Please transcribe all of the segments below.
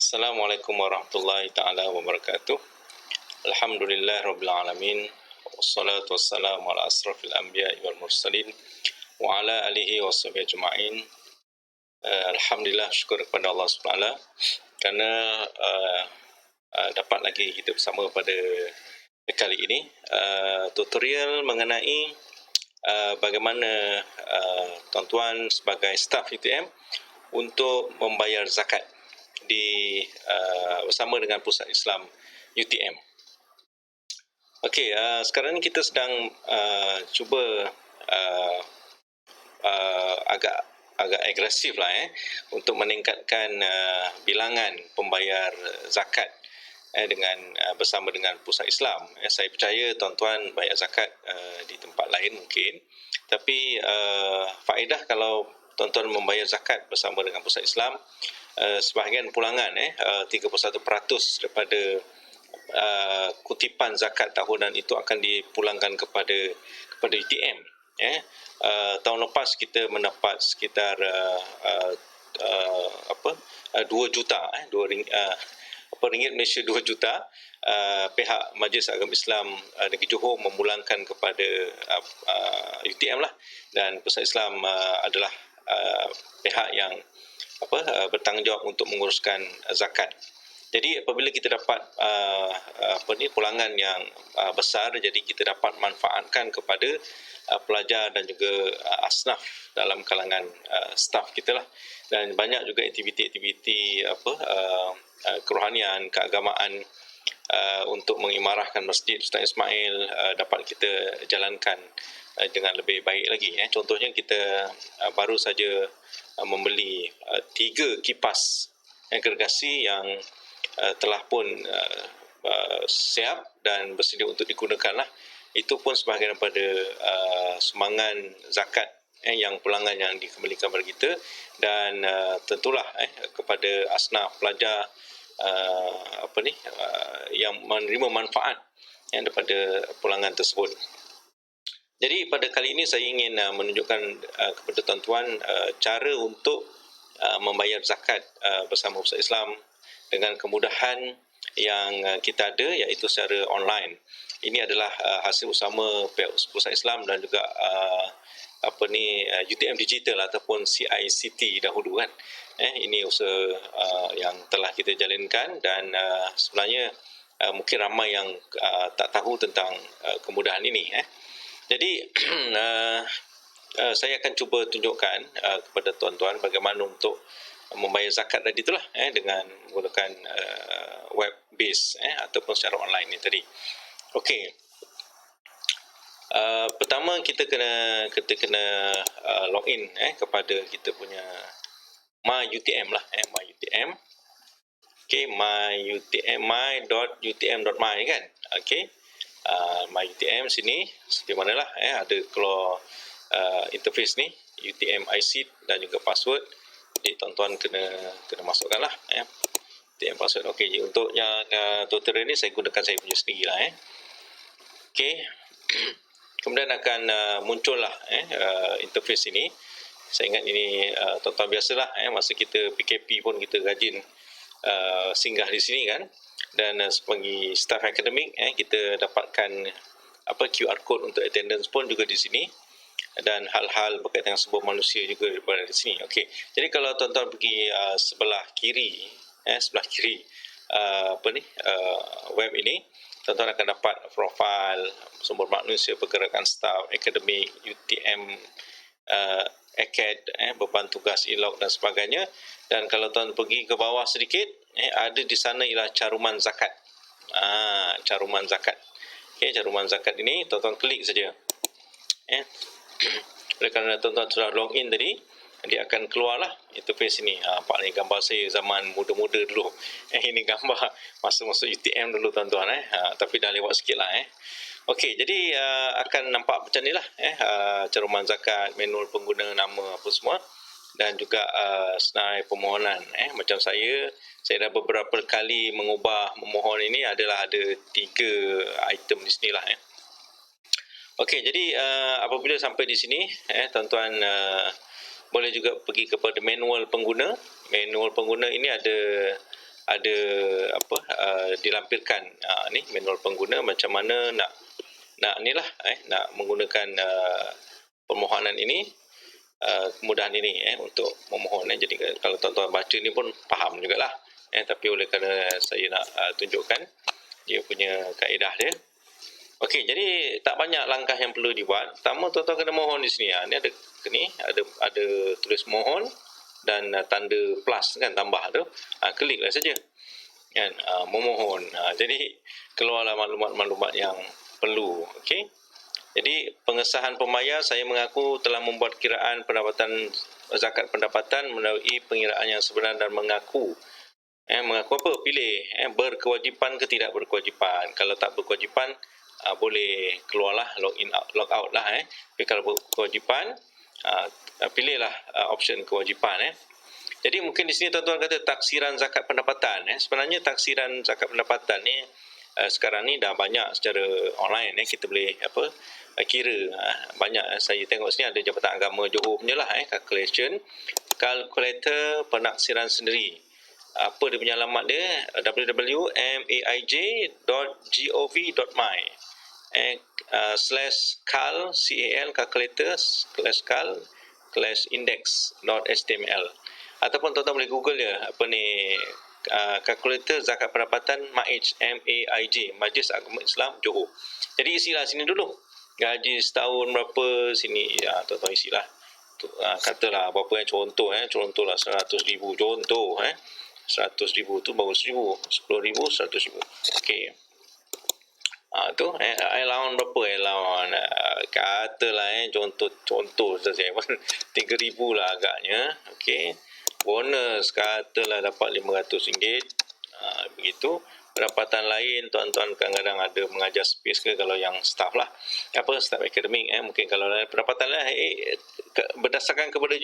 Assalamualaikum warahmatullahi taala wabarakatuh. Alhamdulillah rabbil alamin. Wassalatu wassalamu ala asrafil anbiya'i wal mursalin wa ala alihi washabihi ajma'in. Alhamdulillah, syukur kepada Allah SWT kerana dapat lagi kita bersama pada kali ini tutorial mengenai bagaimana tuan-tuan sebagai staf UTM untuk membayar zakat bersama dengan Pusat Islam UTM. Okey, sekarang ni kita sedang cuba agak agresif lah untuk meningkatkan bilangan pembayar zakat dengan bersama dengan Pusat Islam. Saya percaya tuan-tuan bayar zakat di tempat lain mungkin, tapi faedah kalau tuan-tuan membayar zakat bersama dengan Pusat Islam, sebahagian pulangan 31% daripada kutipan zakat tahunan itu akan dipulangkan kepada UTM. Tahun lepas kita mendapat sekitar 2 juta ringgit Malaysia 2 juta. Pihak Majlis Agama Islam Negeri Johor memulangkan kepada UTM lah, dan Pusat Islam adalah pihak yang bertanggungjawab untuk menguruskan zakat. Jadi apabila kita dapat pulangan yang besar, jadi kita dapat manfaatkan kepada pelajar dan juga asnaf dalam kalangan staf kita lah. Dan banyak juga aktiviti-aktiviti kerohanian, keagamaan untuk mengimarahkan Masjid Ustaz Ismail dapat kita jalankan dengan lebih baik lagi. Contohnya kita baru saja membeli 3 kipas gergasi yang telah pun siap dan bersedia untuk digunakan lah. Itu pun sebahagian daripada sumbangan zakat yang pulangan yang dikembalikan kepada kita, dan tentulah kepada asnaf pelajar yang menerima manfaat daripada pulangan tersebut. Jadi pada kali ini saya ingin menunjukkan kepada tuan-tuan cara untuk membayar zakat bersama Pusat Islam dengan kemudahan yang kita ada, iaitu secara online. Ini adalah hasil bersama pihak Pusat Islam dan juga UTM Digital ataupun CICT dahulu kan. Ini usaha yang telah kita jalankan, dan sebenarnya mungkin ramai yang tak tahu tentang kemudahan ini. Jadi saya akan cuba tunjukkan kepada tuan-tuan bagaimana untuk membayar zakat tadi itulah dengan menggunakan web base ataupun secara online ni tadi. Okey. Pertama kita kena login kepada kita punya MyUTM lah, MyUTM. Okey, my.utm.my kan. Okey. MyUTM sini di manalah ada keluar interface ni UTM IC dan juga password. Jadi tuan-tuan kena masukkan lah UTM password. Okey, untuk yang tutorial ni saya gunakan saya punya sendiri lah Okey. Kemudian akan muncul lah interface ini. Saya ingat ini tuan-tuan biasalah masa kita PKP pun kita rajin singgah di sini kan. Dan sebagai staff akademik kita dapatkan QR code untuk attendance pun juga di sini, dan hal-hal berkaitan dengan sumber manusia juga berada di sini. Okey. Jadi kalau tuan-tuan pergi sebelah kiri web ini, tuan-tuan akan dapat profil sumber manusia, pergerakan staf akademik, UTM akad, beban tugas ilok dan sebagainya. Dan kalau tuan pergi ke bawah sedikit, ada di sana ialah caruman zakat. Caruman zakat. Okey, caruman zakat ini tuan-tuan klik saja. Oleh kerana tuan-tuan sudah login tadi, dia akan keluarlah interface ini. Pak ni gambar saya zaman muda-muda dulu. Ini gambar masa-masa UTM dulu tuan-tuan tapi dah lewat sikit lah Okey, jadi akan nampak macam ni lah caruman zakat, manual pengguna, nama apa semua, dan juga senarai permohonan. Macam saya dah beberapa kali memohon ini, adalah ada 3 item di sini lah Okey, jadi apabila sampai di sini tuan-tuan boleh juga pergi kepada manual pengguna. Manual pengguna ini ada ada dilampirkan ni manual pengguna macam mana nak nak menggunakan permohonan ini, kemudahan ini untuk memohon. Jadi kalau tuan-tuan baca ni pun faham jugalah, tapi oleh kerana saya nak tunjukkan dia punya kaedah dia. Okey, jadi tak banyak langkah yang perlu dibuat. Pertama, tuan-tuan kena mohon di sini. Ni ada tulis mohon dan tanda plus kan, tambah tu. Kliklah saja. Kan, memohon. Jadi keluarlah maklumat-maklumat yang perlu. Okey. Jadi pengesahan pembayar, saya mengaku telah membuat kiraan pendapatan zakat pendapatan melalui pengiraan yang sebenar dan mengaku. Mengaku apa? Pilih berkewajipan ke tidak berkewajipan. Kalau tak berkewajipan, boleh keluarlah, log out lah. Tapi kalau berkewajipan, pilihlah option kewajipan. Jadi mungkin di sini tuan-tuan kata taksiran zakat pendapatan. Sebenarnya taksiran zakat pendapatan ni sekarang ni dah banyak secara online. Kita boleh kira. Banyak saya tengok sini ada Jabatan Agama Johor punya lah, kalkulator penaksiran sendiri. Apa dia punya alamat dia? www.maij.gov.my /cal calculator /index.html, ataupun tuan-tuan boleh google je kalkulator zakat pendapatan MAIJ, Majlis Agama Islam Johor. Jadi isilah sini dulu, gaji setahun berapa, sini tuan-tuan isilah. Katalah berapa contohlah 100,000 contoh, 100,000 tu baru 1,000, 10,000, 100,000. Okey. Tu allowance berapa allowance? Katalah contoh saja 3,000 lah agaknya. Okey. Bonus katalah dapat RM500. Begitu. Pendapatan lain, tuan-tuan kadang-kadang ada mengajar space ke, kalau yang staff lah, staff akademik, mungkin kalau pendapatan lain berdasarkan kepada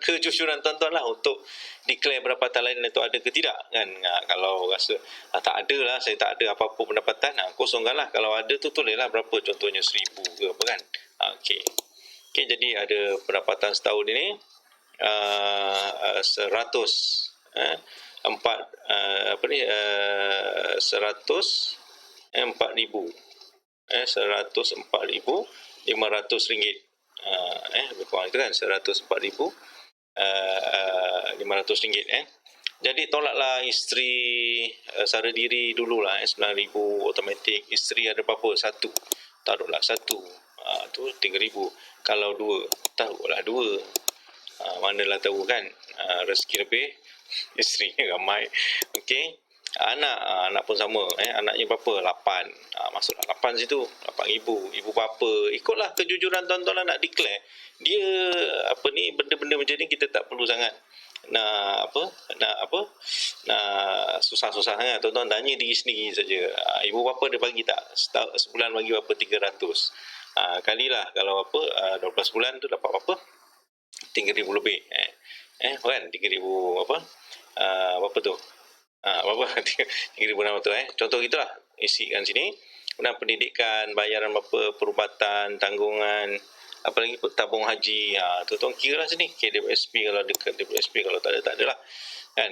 kejujuran tuan-tuan lah untuk declare pendapatan lain itu ada ke tidak kan. Kalau rasa tak ada lah, saya tak ada apa-apa pendapatan, kosongkan lah. Kalau ada tu tulislah berapa, contohnya 1,000 ke apa kan. Okey, jadi ada pendapatan setahun ini 100 104,500 ringgit. Lebih kurang itu kan, 104,500 ringgit. Jadi tolaklah isteri, sara diri dululah, 9,000 automatik. Isteri ada berapa? 1, taruhlah 1, tu 3,000. Kalau 2, taruhlah 2. Manalah tahu kan, rezeki lebih, isteri ramai. Okey. Anak pun sama, anaknya berapa? 8. Masuklah 8 situ, 8,000. Ibu bapa, ikutlah kejujuran tuan-tuan lah nak declare. Dia benda-benda macam ni kita tak perlu sangat nak susah-susah sangat. Tuan-tuan tanya diri sendiri saja. Ibu bapa dia bagi tak? Sebulan bagi berapa? 300. Kalilah kalau 12 bulan tu dapat berapa? 3,000 lebih. Kan 3,000 berapa tu? Berapa? 3,600. Contoh gitulah, isikan sini. Kemudian pendidikan, bayaran berapa, perubatan, tanggungan, apalagi tabung haji. Tuan-tuan kira lah sini. KWSP kalau dekat WSP, kalau tak ada lah. Kan?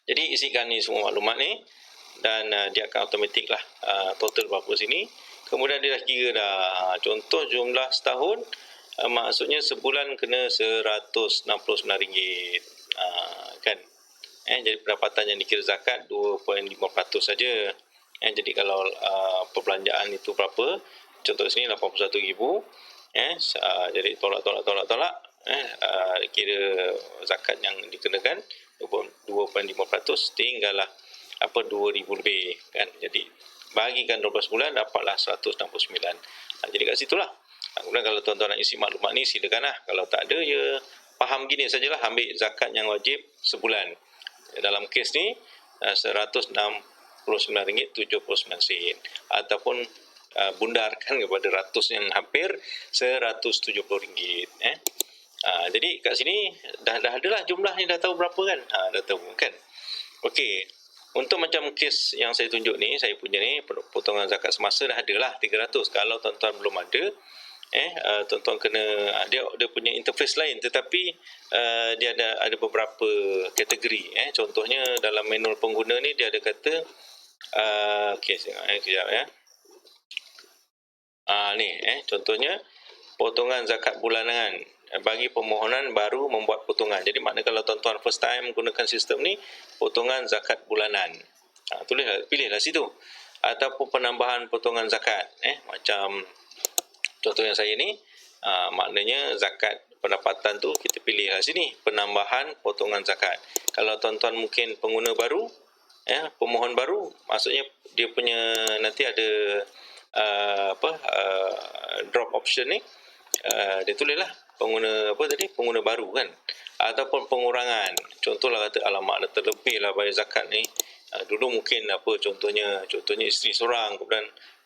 Jadi isikan ni semua maklumat ni, dan dia akan automatik lah total berapa sini. Kemudian dia dah kira dah. Contoh jumlah setahun, maksudnya sebulan kena RM169. Kan? Jadi pendapatan yang dikira zakat 2.5% saja. Jadi kalau perbelanjaan itu berapa? Contoh sini 81,000. Jadi tolak. Kira zakat yang dikenakan 2.5%, tinggallah 2,000 lebih kan. Jadi bagikan 12 bulan, dapatlah 169. Jadi kat situlah. Kemudian kalau tuan-tuan nak isi maklumat ni, silakanlah. Kalau tak ada, ya faham gini sajalah, ambil zakat yang wajib sebulan. Dalam kes ni RM169.79, ataupun bundarkan kepada ratus yang hampir RM170. Jadi kat sini dah adalah jumlah ni, dah tahu berapa kan. Dah tahu kan. Okey, untuk macam kes yang saya tunjuk ni, saya punya ni potongan zakat semasa dah adalah 300. Kalau tuan-tuan belum ada, tuan-tuan kena dia punya interface lain, tetapi dia ada beberapa kategori. Contohnya dalam manual pengguna ni dia ada kata okey, sekejap ya. Ni contohnya potongan zakat bulanan bagi permohonan baru membuat potongan. Jadi maknanya kalau tuan-tuan first time menggunakan sistem ni, potongan zakat bulanan, pilihlah situ. Ataupun penambahan potongan zakat, macam contoh yang saya ni, maknanya zakat pendapatan tu kita pilihlah sini, penambahan potongan zakat. Kalau tuan-tuan mungkin pengguna baru, pemohon baru, maksudnya dia punya nanti ada drop option ni, dia tulislah pengguna baru kan, ataupun pengurangan. Contohlah kata alamak, dah terlebih lah bayar zakat ni, dulu mungkin contohnya isteri seorang, kemudian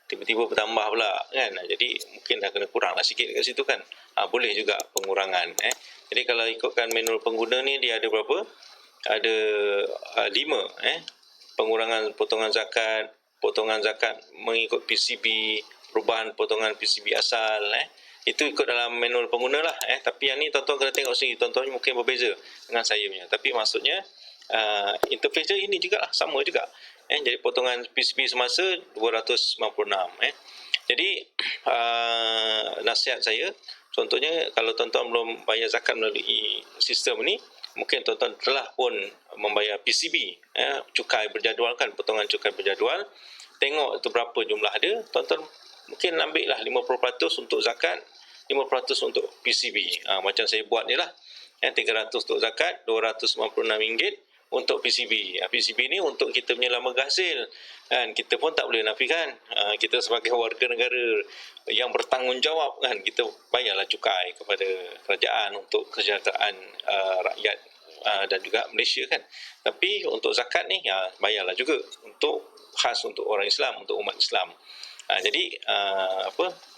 tiba-tiba bertambah pula kan, jadi mungkin dah kena kurang lah sikit kat situ kan, boleh juga pengurangan. Jadi kalau ikutkan manual pengguna ni, dia ada berapa, ada 5 pengurangan potongan zakat mengikut PCB, perubahan potongan PCB asal, itu ikut dalam manual pengguna lah. Tapi yang ni tuan-tuan kena tengok sendiri, tuan-tuan mungkin berbeza dengan saya punya, tapi maksudnya interface dia ini juga lah, sama juga. Jadi potongan PCB semasa 296. Jadi nasihat saya, contohnya kalau tuan-tuan belum bayar zakat melalui sistem ni, mungkin tuan-tuan telah pun membayar PCB, cukai berjadual kan, potongan cukai berjadual, tengok tu berapa jumlah dia, tuan-tuan mungkin ambil lah 50% untuk zakat, 50% untuk PCB. Macam saya buat ni lah, 300 untuk zakat, RM296 untuk PCB. PCB ni untuk kita punya lambang hasil, kan, kita pun tak boleh nafikan, kita sebagai warga negara yang bertanggungjawab kan, kita bayarlah cukai kepada kerajaan untuk kesejahteraan rakyat dan juga Malaysia kan. Tapi untuk zakat ni bayarlah juga, untuk khas untuk orang Islam, untuk umat Islam. Jadi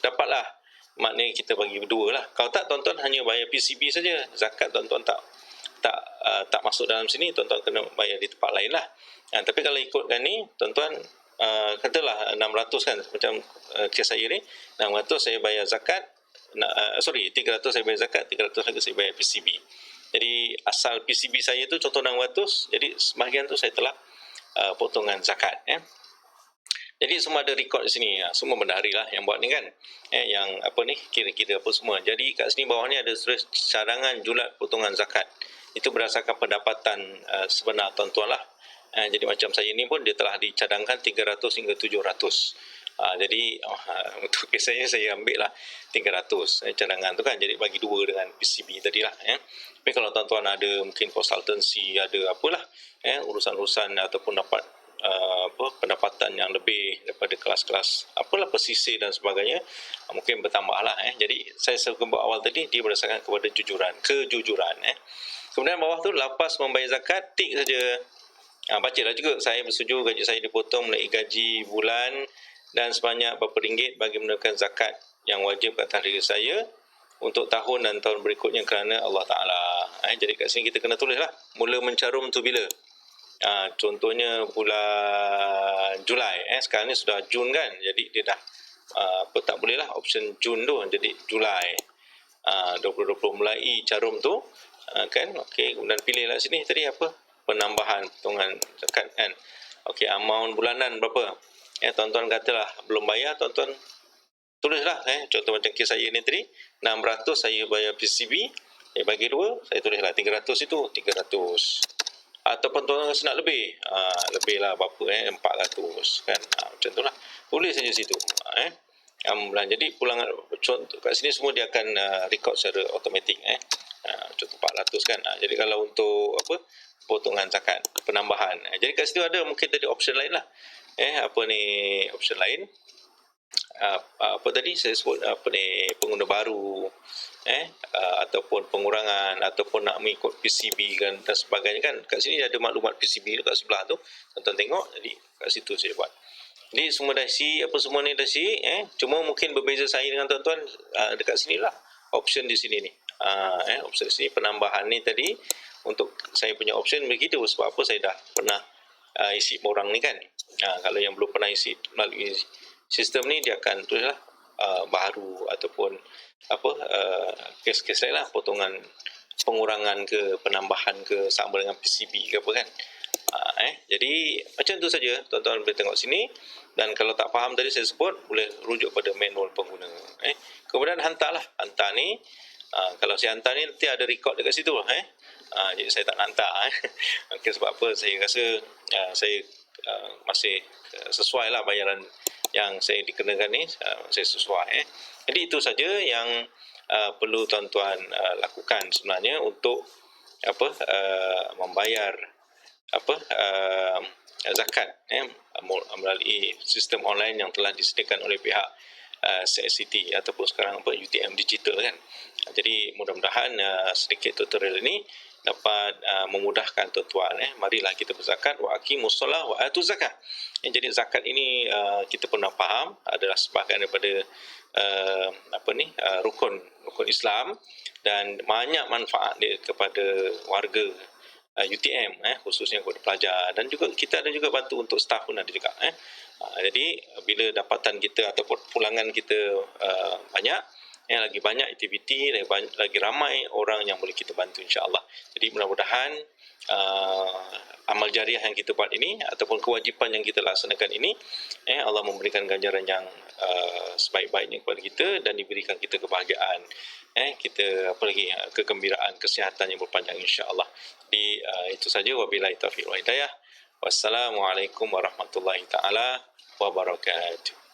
dapatlah, maknanya kita bagi berdua lah. Kalau tak, tuan-tuan hanya bayar PCB saja, zakat tuan-tuan tak masuk dalam sini, tuan-tuan kena bayar di tempat lain lah. Tapi kalau ikutkan ni, tuan-tuan katalah 600 kan, macam kes saya ni, 600 saya bayar zakat, 300 saya bayar zakat, 300 lagi saya bayar PCB. Jadi asal PCB saya tu contoh 600, jadi sebahagian tu saya telah potongan zakat. Jadi semua ada rekod di sini, semua bendahari lah yang buat ni kan, yang kira-kira apa semua. Jadi kat sini bawah ni ada tulis cadangan julat potongan zakat. Itu berdasarkan pendapatan sebenar tuan-tuan lah. Jadi macam saya ni pun dia telah dicadangkan 300 hingga 700. Jadi untuk kisahnya saya ambil lah 300 cadangan tu kan, jadi bagi 2 dengan PCB tadi lah. Tapi kalau tuan-tuan ada mungkin konsultansi, ada apalah urusan-urusan ataupun dapat pendapatan yang lebih daripada kelas-kelas pesisir dan sebagainya, mungkin bertambah lah. Jadi saya sebut awal tadi, dia berdasarkan kepada kejujuran. Kemudian bawah tu, lepas membayar zakat, tik saja. Bacalah juga, saya bersetuju gaji saya dipotong melalui gaji bulan dan sebanyak berapa ringgit bagi menunaikan zakat yang wajib ke atas diri saya untuk tahun dan tahun berikutnya kerana Allah Ta'ala. Jadi kat sini kita kena tulis lah, mula mencarum tu bila. Contohnya bulan Julai, sekarang ni sudah Jun kan, jadi dia dah tak boleh lah option Jun tu, jadi Julai 2020 mulai carum tu kan. Okey, kemudian pilihlah sini tadi penambahan potongan zakat kan. Okey, amount bulanan berapa, tuan-tuan katalah belum bayar, tuan-tuan tulislah. Contoh macam kes saya ni tadi, 600 saya bayar PCB, saya bagi 2, saya tulislah 300 itu 300. Ataupun tuan-tuan rasa nak lebih, lebih lah berapa, 400 kan, macam tu lah, tulis saja situ. Jadi pulangan contoh kat sini semua dia akan record secara automatik. Contoh 400 kan. Jadi kalau untuk potongan zakat, penambahan, jadi kat situ ada mungkin tadi option lain lah. Option lain, tadi saya sebut pengguna baru, ataupun pengurangan, ataupun nak mengikut PCB kan, dan sebagainya kan. Kat sini ada maklumat PCB kat sebelah tu, tuan-tuan tengok. Jadi kat situ saya buat. Jadi semua dah isi, semua ni dah isi. Cuma mungkin berbeza saya dengan tuan-tuan dekat sini lah, option di sini ni. Option di sini, penambahan ni tadi untuk saya punya option begitu. Sebab apa, saya dah pernah isi orang ni kan. Kalau yang belum pernah isi melalui sistem ni, dia akan tulis lah baharu ataupun kes-kes lain lah, potongan pengurangan ke penambahan ke sama dengan PCB ke apa kan. Jadi macam tu saja, tuan-tuan boleh tengok sini, dan kalau tak faham tadi saya sebut boleh rujuk pada manual pengguna. Kemudian hantar ni, kalau saya hantar ni nanti ada record dekat situ jadi saya tak nak hantar okay, sebab apa, saya rasa saya masih sesuai lah bayaran yang saya dikenakan ni, saya sesuai. Jadi itu saja yang perlu tuan-tuan lakukan sebenarnya untuk membayar zakat melalui sistem online yang telah disediakan oleh pihak CSCT ataupun sekarang UTM Digital kan. Jadi mudah-mudahan sedikit tutorial ini dapat memudahkan tuan-tuan. Marilah kita berzakat, wa aqimus solah wa atuz zakat. Jadi zakat ini kita pernah faham adalah sebahagian daripada rukun Islam, dan banyak manfaat dia kepada warga UTM khususnya kepada pelajar, dan juga kita ada juga bantu untuk staf pun ada juga. Jadi bila dapatan kita ataupun pulangan kita banyak, lagi banyak aktiviti, lagi ramai orang yang boleh kita bantu insya-Allah. Jadi mudah-mudahan amal jariah yang kita buat ini ataupun kewajipan yang kita laksanakan ini, Allah memberikan ganjaran yang sebaik-baiknya kepada kita dan diberikan kita kebahagiaan, kita kegembiraan, kesihatan yang berpanjang insya-Allah. Jadi itu saja, wabillahi taufiq wal hidayah. Wassalamualaikum warahmatullahi taala wabarakatuh.